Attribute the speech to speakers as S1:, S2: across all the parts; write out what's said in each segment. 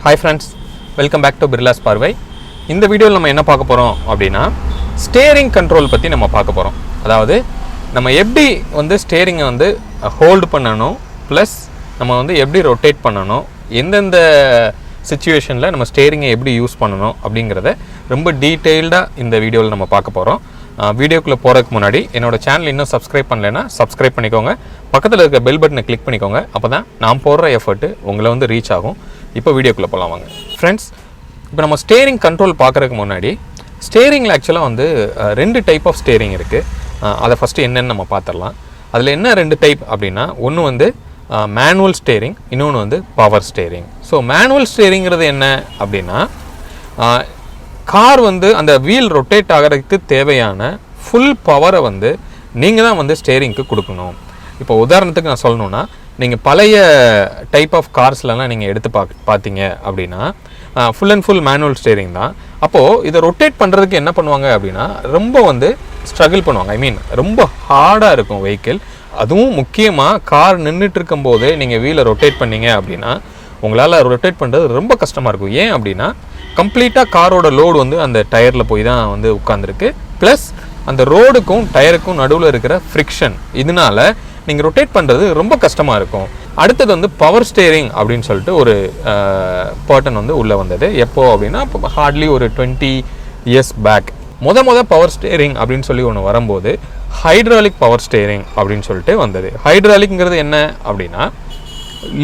S1: Hi friends, welcome back to Birlasparvai. இந்த வீடியோவில் நம்ம என்ன பார்க்க போகிறோம் அப்படின்னா ஸ்டேரிங் கண்ட்ரோல் பற்றி நம்ம பார்க்க போகிறோம். அதாவது நம்ம எப்படி வந்து ஸ்டேரிங்கை வந்து ஹோல்டு பண்ணணும், ப்ளஸ் நம்ம வந்து எப்படி ரொட்டேட் பண்ணணும், எந்தெந்த சிச்சுவேஷனில் நம்ம ஸ்டேரிங்கை எப்படி யூஸ் பண்ணணும் அப்படிங்கிறத ரொம்ப டீட்டெயில்டாக இந்த வீடியோவில் நம்ம பார்க்க போகிறோம். வீடியோக்குள்ளே போகிறதுக்கு முன்னாடி என்னோட சேனல் இன்னும் சப்ஸ்கிரைப் பண்ணலைன்னா சப்ஸ்கிரைப் பண்ணிக்கோங்க. பக்கத்தில் இருக்க பெல் பட்டனை கிளிக் பண்ணிக்கோங்க. அப்போ தான் நான் போடுற எஃபர்ட்டு உங்களை வந்து ரீச் ஆகும். இப்போ வீடியோக்குள்ளே போகலாம் வாங்க ஃப்ரெண்ட்ஸ். இப்போ நம்ம ஸ்டேரிங் கண்ட்ரோல் பார்க்குறதுக்கு முன்னாடி ஸ்டேரிங்கில் ஆக்சுவலாக வந்து ரெண்டு டைப் ஆஃப் ஸ்டேரிங் இருக்குது. அதை ஃபஸ்ட்டு என்னென்னு நம்ம பார்த்துடலாம். அதில் என்ன ரெண்டு டைப் அப்படின்னா, ஒன்று வந்து மேனுவல் ஸ்டேரிங், இன்னொன்று வந்து பவர் ஸ்டேரிங். ஸோ மேனுவல் ஸ்டேரிங்கிறது என்ன அப்படின்னா, கார் வந்து அந்த வீல் ரொட்டேட் ஆகிறதுக்கு தேவையான ஃபுல் பவரை வந்து நீங்கள் தான் வந்து ஸ்டேரிங்க்கு கொடுக்கணும். இப்போ உதாரணத்துக்கு நான் சொல்லணுன்னா, நீங்கள் பழைய டைப் ஆஃப் கார்ஸ்லாம் நீங்கள் எடுத்து பார்த்தீங்க அப்படின்னா full and full manual steering தான். அப்போது இதை ரொட்டேட் பண்ணுறதுக்கு என்ன பண்ணுவாங்க அப்படின்னா, ரொம்ப வந்து ஸ்ட்ரகிள் பண்ணுவாங்க. ரொம்ப ஹார்டாக இருக்கும் வெஹிக்கிள். அதுவும் முக்கியமாக கார் நின்றுட்டு இருக்கும்போது நீங்கள் வீலை ரொட்டேட் பண்ணீங்க அப்படின்னா உங்களால் ரொட்டேட் பண்ணுறது ரொம்ப கஷ்டமாக இருக்கும். ஏன் அப்படின்னா, கம்ப்ளீட்டாக காரோட லோடு வந்து அந்த டயரில் போய் தான் வந்து உட்காந்துருக்கு. ப்ளஸ் அந்த ரோடுக்கும் டயருக்கும் நடுவில் இருக்கிற ஃப்ரிக்ஷன், இதனால நீங்கள் ரொட்டேட் பண்ணுறது ரொம்ப கஷ்டமாக இருக்கும். அடுத்தது வந்து பவர் ஸ்டேரிங் அப்படின்னு சொல்லிட்டு ஒரு பேட்டர்ன் வந்து உள்ளே வந்தது. எப்போ அப்படின்னா, இப்போ ஹார்ட்லி ஒரு 20 years பேக் மொத பவர் ஸ்டேரிங் அப்படின்னு சொல்லி ஒன்று வரும்போது ஹைட்ராலிக் பவர் ஸ்டேரிங் அப்படின்னு சொல்லிட்டு வந்தது. ஹைட்ராலிக்ங்கிறது என்ன அப்படின்னா,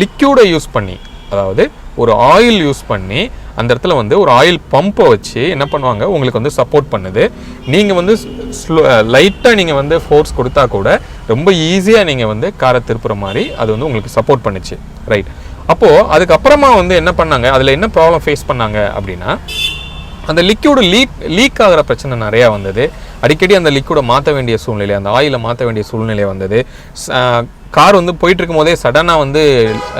S1: லிக்யூடை யூஸ் பண்ணி, அதாவது ஒரு ஆயில் யூஸ் பண்ணி அந்த இடத்துல வந்து ஒரு ஆயில் பம்பை வச்சு என்ன பண்ணுவாங்க, உங்களுக்கு வந்து சப்போர்ட் பண்ணுது. நீங்கள் வந்து லைட்டாக நீங்கள் வந்து ஃபோர்ஸ் கொடுத்தா கூட ரொம்ப ஈஸியாக நீங்கள் வந்து காரை திருப்புற மாதிரி அது வந்து உங்களுக்கு சப்போர்ட் பண்ணுச்சு, ரைட்? அப்போது அதுக்கப்புறமா வந்து என்ன பண்ணாங்க, அதில் என்ன ப்ராப்ளம் ஃபேஸ் பண்ணாங்க அப்படின்னா, அந்த லிக்யூடு லீக் ஆகிற பிரச்சனை நிறையா வந்தது. அடிக்கடி அந்த லிக்யூடை மாற்ற வேண்டிய சூழ்நிலை, அந்த ஆயிலை மாற்ற வேண்டிய சூழ்நிலை வந்தது. கார் வந்து போயிட்டுருக்கும் போதே சடனாக வந்து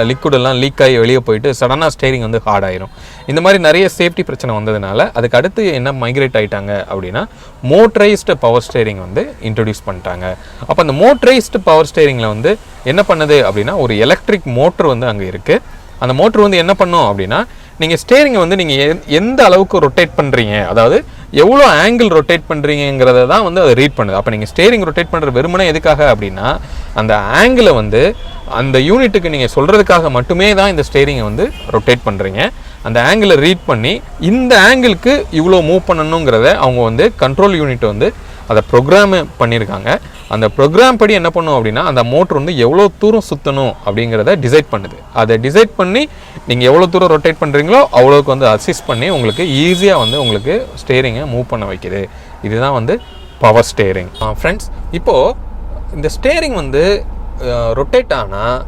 S1: லிக்விடெல்லாம் லீக் ஆகி வெளியே போயிட்டு சடனாக ஸ்டேரிங் வந்து ஹார்ட் ஆயிரும். இந்த மாதிரி நிறைய சேஃப்டி பிரச்சனை வந்ததுனால அதுக்கு அடுத்து என்ன மைக்ரேட் ஆகிட்டாங்க அப்படின்னா, மோட்டரைஸ்டு பவர் ஸ்டேரிங் வந்து இன்ட்ரடியூஸ் பண்ணிட்டாங்க. அப்போ அந்த மோட்டரைஸ்டு பவர் ஸ்டேரிங்கில் வந்து என்ன பண்ணுது அப்படின்னா, ஒரு எலக்ட்ரிக் மோட்டர் வந்து அங்கே இருக்குது. அந்த மோட்டர் வந்து என்ன பண்ணும் அப்படின்னா, நீங்கள் ஸ்டேரிங்கை வந்து நீங்கள் எந்த அளவுக்கு ரொட்டேட் பண்ணுறீங்க, அதாவது எவ்வளோ ஆங்கிள் ரொட்டேட் பண்ணுறீங்கிறத தான் வந்து அதை ரீட் பண்ணுது. அப்போ நீங்கள் ஸ்டேரிங் ரொட்டேட் பண்ணுற வெறுமனே எதுக்காக அப்படின்னா, அந்த ஆங்கிளை வந்து அந்த யூனிட்டுக்கு நீங்கள் சொல்கிறதுக்காக மட்டுமே தான் இந்த ஸ்டேரிங்கை வந்து ரொட்டேட் பண்ணுறீங்க. அந்த ஆங்கிளை ரீட் பண்ணி இந்த ஆங்கிளுக்கு இவ்வளோ மூவ் பண்ணணுங்கிறத அவங்க வந்து கண்ட்ரோல் யூனிட் வந்து அதை ப்ரோக்ராம் பண்ணியிருக்காங்க. அந்த ப்ரோக்ராம் படி என்ன பண்ணும் அப்படின்னா, அந்த மோட்ரு வந்து எவ்வளோ தூரம் சுற்றணும் அப்படிங்கிறத டிசைட் பண்ணுது. அதை டிசைட் பண்ணி நீங்கள் எவ்வளோ தூரம் ரொட்டேட் பண்ணுறீங்களோ அவ்வளோக்கு வந்து அசிஸ்ட் பண்ணி உங்களுக்கு ஈஸியாக வந்து உங்களுக்கு ஸ்டேரிங்கை மூவ் பண்ண வைக்குது. இதுதான் வந்து பவர் ஸ்டேரிங். ஃப்ரெண்ட்ஸ், இப்போது இந்த ஸ்டேரிங் வந்து ரொட்டேட் ஆனால்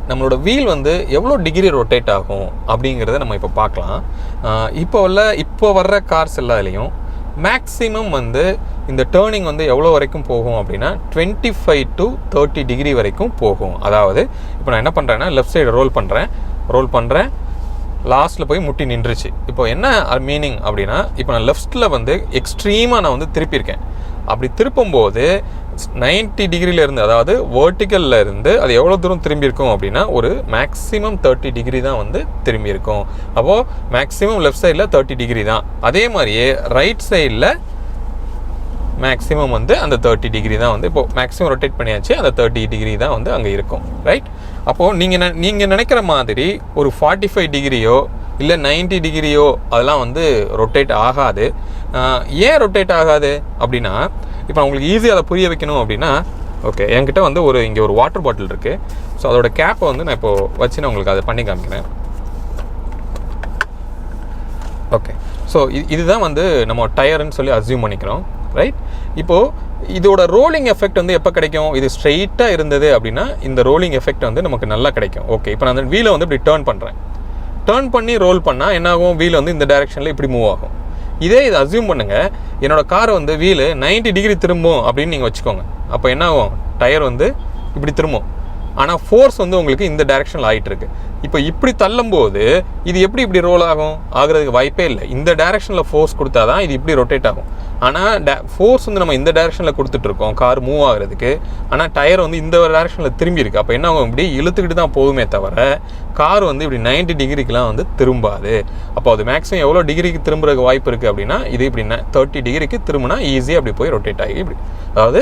S1: நம்மளோட வீல் வந்து எவ்வளோ டிகிரி ரொட்டேட் ஆகும் அப்படிங்கிறத நம்ம இப்போ பார்க்கலாம். இப்போ வர்ற கார்ஸ் எல்லாத்துலேயும் மேக்ஸிமம் வந்து இந்த டேர்னிங் வந்து எவ்வளோ வரைக்கும் போகும் அப்படின்னா 25 to 30 டிகிரி வரைக்கும் போகும். அதாவது இப்போ நான் என்ன பண்ணுறேன்னா, லெஃப்ட் சைடு ரோல் பண்ணுறேன், லாஸ்ட்டில் போய் முட்டி நின்றுச்சு. இப்போ என்ன மீனிங் அப்படின்னா, இப்போ நான் லெஃப்ட்டில் வந்து எக்ஸ்ட்ரீமாக நான் வந்து திருப்பியிருக்கேன். அப்படி திருப்பும்போது 90 டிகிரியிலேருந்து, அதாவது வேர்ட்டிக்கலில் இருந்து அது எவ்வளோ தூரம் திரும்பியிருக்கும் அப்படின்னா, ஒரு மேக்ஸிமம் 30 டிகிரி தான் வந்து திரும்பியிருக்கும். அப்போது மேக்ஸிமம் லெஃப்ட் சைடில் 30 டிகிரி தான். அதே மாதிரியே ரைட் சைடில் மேக்ஸிமம் வந்து அந்த 30 டிகிரி தான் வந்து, இப்போது மேக்ஸிமம் ரொட்டேட் பண்ணியாச்சு, அந்த 30 டிகிரி தான் வந்து அங்கே இருக்கும், ரைட்? அப்போது நீங்கள் நினைக்கிற மாதிரி ஒரு 45 டிகிரியோ இல்லை 90 டிகிரியோ அதெல்லாம் வந்து ரொட்டேட் ஆகாது. ஏன் ரொட்டேட் ஆகாது அப்படின்னா, இப்போ உங்களுக்கு ஈஸியாக அதை புரிய வைக்கணும் அப்படின்னா, ஓகே, என்கிட்ட வந்து இங்கே ஒரு வாட்டர் பாட்டில் இருக்குது. ஸோ அதோட கேப்பை வந்து நான் இப்போது வச்சு நான் உங்களுக்கு அதை பண்ணி காமிக்கிறேன். ஓகே, ஸோ இதுதான் வந்து நம்ம டயர்னு சொல்லி அஸ்யூம் பண்ணிக்கிறோம், ரைட்? இப்போது இதோட ரோலிங் எஃபெக்ட் வந்து எப்போ கிடைக்கும், இது ஸ்ட்ரெயிட்டாக இருந்தது அப்படின்னா இந்த ரோலிங் எஃபெக்ட் வந்து நமக்கு நல்லா கிடைக்கும். ஓகே, இப்போ நான் அந்த வீலை வந்து இப்படி டேர்ன் பண்ணி ரோல் பண்ணால் என்ன ஆகும், வீல் வந்து இந்த டைரெக்ஷனில் இப்படி மூவ் ஆகும். இதை அஸ்யூம் பண்ணுங்கள், என்னோடய காரை வந்து வீலு 90 டிகிரி திரும்பும் அப்படின்னு நீங்கள் வச்சுக்கோங்க. அப்போ என்ன ஆகும், டயர் வந்து இப்படி திரும்பும். ஆனால் ஃபோர்ஸ் வந்து உங்களுக்கு இந்த டைரெக்ஷனில் ஆகிட்டு இருக்கு. இப்போ இப்படி தள்ளும்போது இது எப்படி இப்படி ரோல் ஆகிறதுக்கு வாய்ப்பே இல்லை. இந்த டைரெக்ஷனில் ஃபோர்ஸ் கொடுத்தா தான் இது இப்படி ரொட்டேட் ஆகும். ஆனால் ஃபோர்ஸ் வந்து நம்ம இந்த டைரெக்ஷனில் கொடுத்துட்ருக்கோம் கார் மூவ் ஆகிறதுக்கு. ஆனால் டயர் வந்து இந்த டைரெக்ஷனில் திரும்பி இருக்குது. அப்போ என்ன ஆகும், இப்படி இழுத்துக்கிட்டு தான் போகுமே தவிர கார் வந்து இப்படி 90 டிகிரிக்கெலாம் வந்து திரும்பாது. அப்போ அது மேக்ஸிமம் எவ்வளோ டிகிரிக்கு திரும்புறதுக்கு வாய்ப்பு இருக்குது அப்படின்னா, இது இப்படி 30 டிகிரிக்கு திரும்பினா ஈஸியாக அப்படி போய் ரொட்டேட் ஆகி இப்படி, அதாவது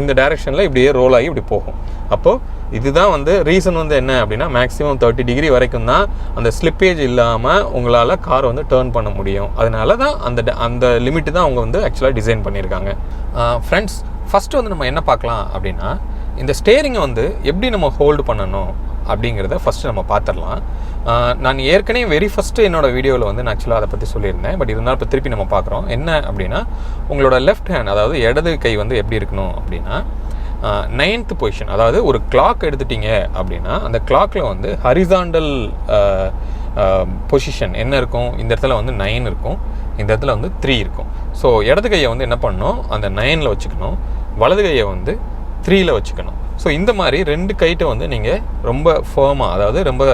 S1: இந்த டைரெக்ஷனில் இப்படியே ரோல் ஆகி இப்படி போகும். அப்போது இதுதான் வந்து ரீசன் வந்து என்ன அப்படின்னா, மேக்ஸிமம் 30 டிகிரி வரைக்கும் தான் அந்த ஸ்லிப்பேஜ் இல்லாமல் உங்களால் கார் வந்து டேர்ன் பண்ண முடியும். அதனால தான் அந்த லிமிட்டு தான் அவங்க வந்து ஆக்சுவலாக டிசைன் பண்ணியிருக்காங்க. ஃப்ரெண்ட்ஸ், ஃபஸ்ட்டு வந்து நம்ம என்ன பார்க்கலாம் அப்படின்னா, இந்த ஸ்டேரிங்கை வந்து எப்படி நம்ம ஹோல்டு பண்ணணும் அப்படிங்கிறத ஃபஸ்ட்டு நம்ம பார்த்துடலாம். நான் ஏற்கனவே வெரி ஃபஸ்ட்டு என்னோடய வீடியோவில் வந்து நான் ஆக்சுவலாக அதை பற்றி சொல்லியிருந்தேன். பட் இருந்தாலும் இப்போ திருப்பி நம்ம பார்க்குறோம். என்ன அப்படின்னா, உங்களோட லெஃப்ட் ஹேண்ட், அதாவது இடது கை வந்து எப்படி இருக்கணும் அப்படின்னா, 9th பொசிஷன், அதாவது ஒரு கிளாக் எடுத்துட்டிங்க அப்படின்னா அந்த கிளாக்கில் வந்து ஹரிசாண்டல் பொசிஷன் என்ன இருக்கும், இந்த இடத்துல வந்து 9 இருக்கும், இந்த இடத்துல வந்து 3 இருக்கும். ஸோ இடது கையை வந்து என்ன பண்ணணும், அந்த 9ல் வச்சுக்கணும், வலது கையை வந்து 3ல் வச்சுக்கணும். ஸோ இந்த மாதிரி 2 கைட்டை வந்து நீங்கள் ரொம்ப ஃபர்மாக, அதாவது ரொம்ப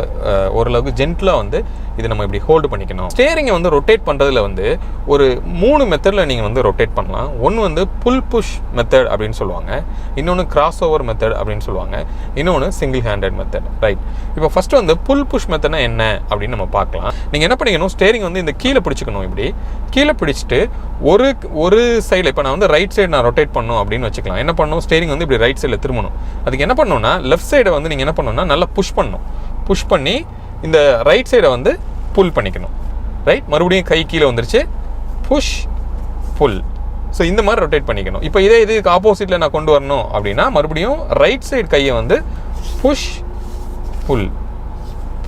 S1: ஓரளவுக்கு ஜென்டிலாக வந்து இது நம்ம இப்படி ஹோல்டு பண்ணிக்கணும். ஸ்டேரிங்கை வந்து ரொட்டேட் பண்ணுறதுல வந்து ஒரு 3 மெத்தடில் நீங்கள் வந்து ரொட்டேட் பண்ணலாம். ஒன்று வந்து புல் புஷ் மெத்தட் அப்படின்னு சொல்லுவாங்க, இன்னொன்று கிராஸ் ஓவர் மெத்தட் அப்படின்னு சொல்லுவாங்க, இன்னொன்று சிங்கிள் ஹேண்டட் மெத்தட். ரைட், இப்போ ஃபஸ்ட்டு வந்து புல் புஷ் மெத்தட்னா என்ன அப்படின்னு நம்ம பார்க்கலாம். நீங்கள் என்ன பண்ணிக்கணும், ஸ்டேரிங் வந்து இந்த கீழே பிடிச்சிக்கணும். இப்படி கீழே பிடிச்சிட்டு ஒரு சைடில், இப்போ நான் வந்து ரைட் சைடு நான் ரொட்டேட் பண்ணணும் அப்படின்னு வச்சுக்கலாம். என்ன பண்ணணும், ஸ்டேரிங் வந்து இப்படி ரைட் சைடில் திரும்பணும். அதுக்கு என்ன பண்ணணும்னா, லெஃப்ட் சைடை வந்து நீங்கள் என்ன பண்ணணும்னா நல்லா புஷ் பண்ணணும். புஷ் பண்ணி இந்த ரைட் சைடை வந்து புல் பண்ணிக்கணும். ரைட், மறுபடியும் கை கீழே வந்துருச்சு, புஷ் புல். ஸோ இந்த மாதிரி ரொட்டேட் பண்ணிக்கணும். இப்போ இதுக்கு ஆப்போசிட்டில் நான் கொண்டு வரணும் அப்படின்னா, மறுபடியும் ரைட் சைடு கையை வந்து push pull,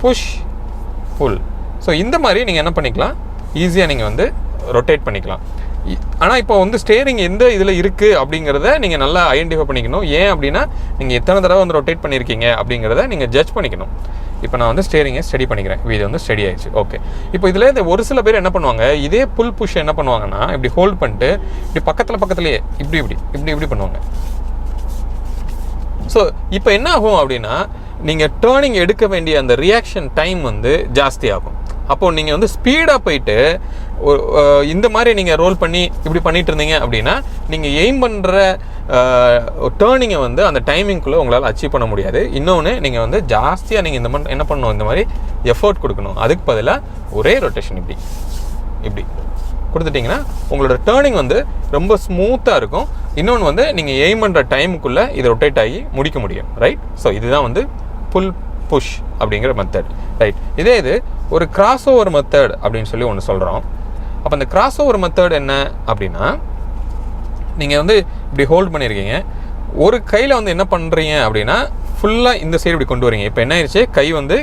S1: push pull. So இந்த மாதிரி நீங்கள் என்ன பண்ணிக்கலாம், ஈஸியாக நீங்கள் வந்து ரொட்டேட் பண்ணிக்கலாம். ஆனால் இப்போ வந்து ஸ்டேரிங் எந்த இதில் இருக்குது அப்படிங்கிறத நீங்கள் நல்லா ஐடென்டிஃபை பண்ணிக்கணும். ஏன் அப்படின்னா, நீங்கள் எத்தனை தடவை வந்து ரொட்டேட் பண்ணியிருக்கீங்க அப்படிங்கிறத நீங்கள் ஜட்ஜ் பண்ணிக்கணும். இப்போ நான் வந்து ஸ்டேரிங்கை ஸ்டடி பண்ணிக்கிறேன், இது வந்து ஸ்டடி ஆயிடுச்சு. ஓகே, இப்போ இதில் இந்த ஒரு சில பேர் என்ன பண்ணுவாங்க, இதே புல் புஷ் என்ன பண்ணுவாங்கன்னா, இப்படி ஹோல்ட் பண்ணிட்டு இப்படி பக்கத்துலேயே இப்படி பண்ணுவாங்க. ஸோ இப்போ என்ன ஆகும் அப்படின்னா, நீங்கள் டேர்னிங் எடுக்க வேண்டிய அந்த ரியாக்ஷன் டைம் வந்து ஜாஸ்தி ஆகும். அப்போது நீங்கள் வந்து ஸ்பீடாக போயிட்டு இந்த மாதிரி நீங்கள் ரோல் பண்ணி இப்படி பண்ணிட்டு இருந்தீங்க அப்படின்னா, நீங்கள் எய்ம் பண்ணுற டேர்னிங்கை வந்து அந்த டைமிங்குள்ளே உங்களால் அச்சீவ் பண்ண முடியாது. இன்னொன்று, நீங்கள் வந்து ஜாஸ்தியாக நீங்கள் என்ன பண்ணணும், இந்த மாதிரி எஃபர்ட் கொடுக்கணும். அதுக்கு பதிலாக ஒரே ரொட்டேஷன் இப்படி கொடுத்துட்டிங்கன்னா உங்களோட டேர்னிங் வந்து ரொம்ப ஸ்மூத்தாக இருக்கும். இன்னொன்று வந்து நீங்கள் எய்ம் பண்ணுற டைமுக்குள்ளே இது ரொட்டேட் ஆகி முடிக்க முடியும். ரைட், ஸோ இதுதான் வந்து புல் புஷ் அப்படிங்கிற மெத்தட். ரைட், இது ஒரு கிராஸ் ஓவர் மெத்தட் அப்படின்னு சொல்லி ஒன்று சொல்கிறோம். அப்போ அந்த கிராஸ் ஓவர் மெத்தட் என்ன அப்படின்னா, நீங்கள் வந்து இப்படி ஹோல்ட் பண்ணியிருக்கீங்க, ஒரு கையில் வந்து என்ன பண்ணுறீங்க அப்படின்னா, ஃபுல்லாக இந்த சைடு இப்படி கொண்டு வரீங்க. இப்போ என்ன ஆயிடுச்சு, கை வந்து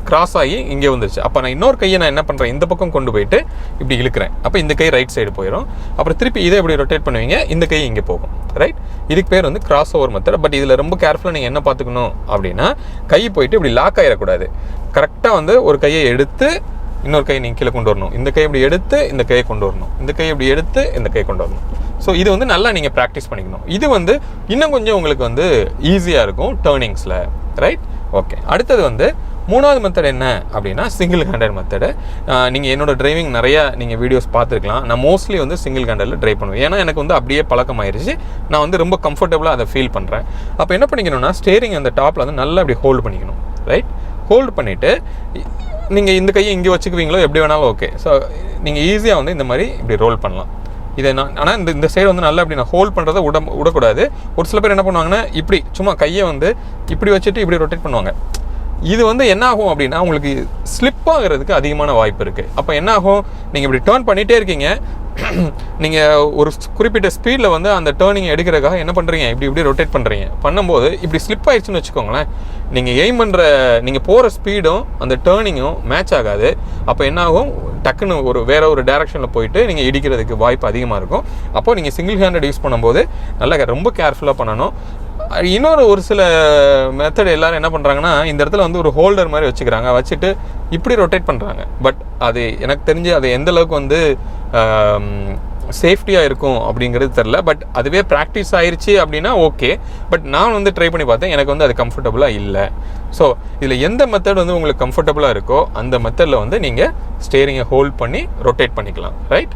S1: கிராஸ் ஆகி இங்கே வந்துருச்சு. அப்போ நான் இன்னொரு கையை நான் என்ன பண்ணுறேன், இந்த பக்கம் கொண்டு போயிட்டு இப்படி இழுக்கிறேன். அப்போ இந்த கை ரைட் சைடு போயிடும். அப்புறம் திருப்பி இதை இப்படி ரொட்டேட் பண்ணுவீங்க, இந்த கை இங்கே போகும். ரைட், இதுக்கு பேர் வந்து கிராஸ் ஓவர் மெத்தட். பட் இதில் ரொம்ப கேர்ஃபுல்லாக நீங்கள் என்ன பார்த்துக்கணும் அப்படின்னா, கை போயிட்டு இப்படி லாக் ஆகிடக்கூடாது. கரெக்டாக வந்து ஒரு கையை எடுத்து இன்னொரு கையை நீங்கள் கீழே கொண்டு வரணும், இந்த கை இப்படி எடுத்து இந்த கையை கொண்டு வரணும், இந்த கையை இப்படி எடுத்து இந்த கையை கொண்டு வரணும். ஸோ இது வந்து நல்லா நீங்கள் ப்ராக்டிஸ் பண்ணிக்கணும். இது வந்து இன்னும் கொஞ்சம் உங்களுக்கு வந்து ஈஸியாக இருக்கும் டேர்னிங்ஸில். Right, okay. அடுத்தது வந்து 3வது மெத்தட் என்ன அப்படின்னா, சிங்கிள் ஹேண்டட் மெத்தடு. நீங்கள் என்னோடய டிரைவிங் நிறையா நீங்கள் வீடியோஸ் பார்த்துருக்கலாம். நான் மோஸ்ட்லி வந்து சிங்கிள் ஹேண்டடில் ட்ரைவ் பண்ணுவேன். ஏன்னா எனக்கு வந்து அப்படியே பழக்கமாயிருச்சு. நான் வந்து ரொம்ப கம்ஃபர்டபுளாக அதை ஃபீல் பண்ணுறேன். அப்போ என்ன பண்ணிக்கணும்னா, ஸ்டேரிங் அந்த டாப்பில் வந்து நல்லா அப்படி ஹோல்டு பண்ணிக்கணும். ரைட், ஹோல்டு பண்ணிவிட்டு நீங்கள் இந்த கையை இங்கே வச்சுக்குவீங்களோ எப்படி வேணாலும் ஓகே. ஸோ நீங்கள் ஈஸியாக வந்து இந்த மாதிரி இப்படி ரோல் பண்ணலாம். இதை நான் ஆனால் இந்த சைடு வந்து நல்லா இப்படி நான் ஹோல்ட் பண்ணுறதை விடக்கூடாது. ஒரு சில பேர் என்ன பண்ணுவாங்கன்னா, இப்படி சும்மா கையை வந்து இப்படி வச்சுட்டு இப்படி ரொட்டேட் பண்ணுவாங்க. இது வந்து என்ன ஆகும் அப்படின்னா, உங்களுக்கு ஸ்லிப் ஆகிறதுக்கு அதிகமான வாய்ப்பு இருக்குது. அப்போ என்ன ஆகும், நீங்கள் இப்படி டேர்ன் பண்ணிகிட்டே இருக்கீங்க, நீங்கள் ஒரு குறிப்பிட்ட ஸ்பீடில் வந்து அந்த டேர்னிங் எடுக்கிறதுக்காக என்ன பண்ணுறீங்க, இப்படி ரொட்டேட் பண்ணுறீங்க. பண்ணும்போது இப்படி ஸ்லிப் ஆயிடுச்சுன்னு வச்சுக்கோங்களேன், நீங்கள் எய்ம் பண்ணுற நீங்கள் போகிற ஸ்பீடும் அந்த டேர்னிங்கும் மேட்ச் ஆகாது. அப்போ என்ன ஆகும், டக்குன்னு வேற ஒரு டைரக்ஷனில் போயிட்டு நீங்கள் இடிக்கிறதுக்கு வாய்ப்பு அதிகமாக இருக்கும். அப்போது நீங்கள் சிங்கிள் ஹேண்டட் யூஸ் பண்ணும்போது நல்லா ரொம்ப கேர்ஃபுல்லாக பண்ணணும். ஒரு சில மெத்தட் எல்லாரும் என்ன பண்ணுறாங்கன்னா, இந்த இடத்துல வந்து ஒரு ஹோல்டர் மாதிரி வச்சுக்கிறாங்க, வச்சுட்டு இப்படி ரொட்டேட் பண்ணுறாங்க. பட் அது எனக்கு தெரிஞ்சு அது எந்த அளவுக்கு வந்து சேஃப்டியாக இருக்கும் அப்படிங்கிறது தெரில. பட் அதுவே ப்ராக்டிஸ் ஆயிடுச்சு அப்படின்னா ஓகே. பட் நான் வந்து ட்ரை பண்ணி பார்த்தேன், எனக்கு வந்து அது கம்ஃபர்டபுளாக இல்லை. ஸோ இதில் எந்த மெத்தட் வந்து உங்களுக்கு கம்ஃபர்டபுளாக இருக்கோ அந்த மெத்தடில் வந்து நீங்கள் ஸ்டேரிங்கை ஹோல்ட் பண்ணி ரொட்டேட் பண்ணிக்கலாம். ரைட்.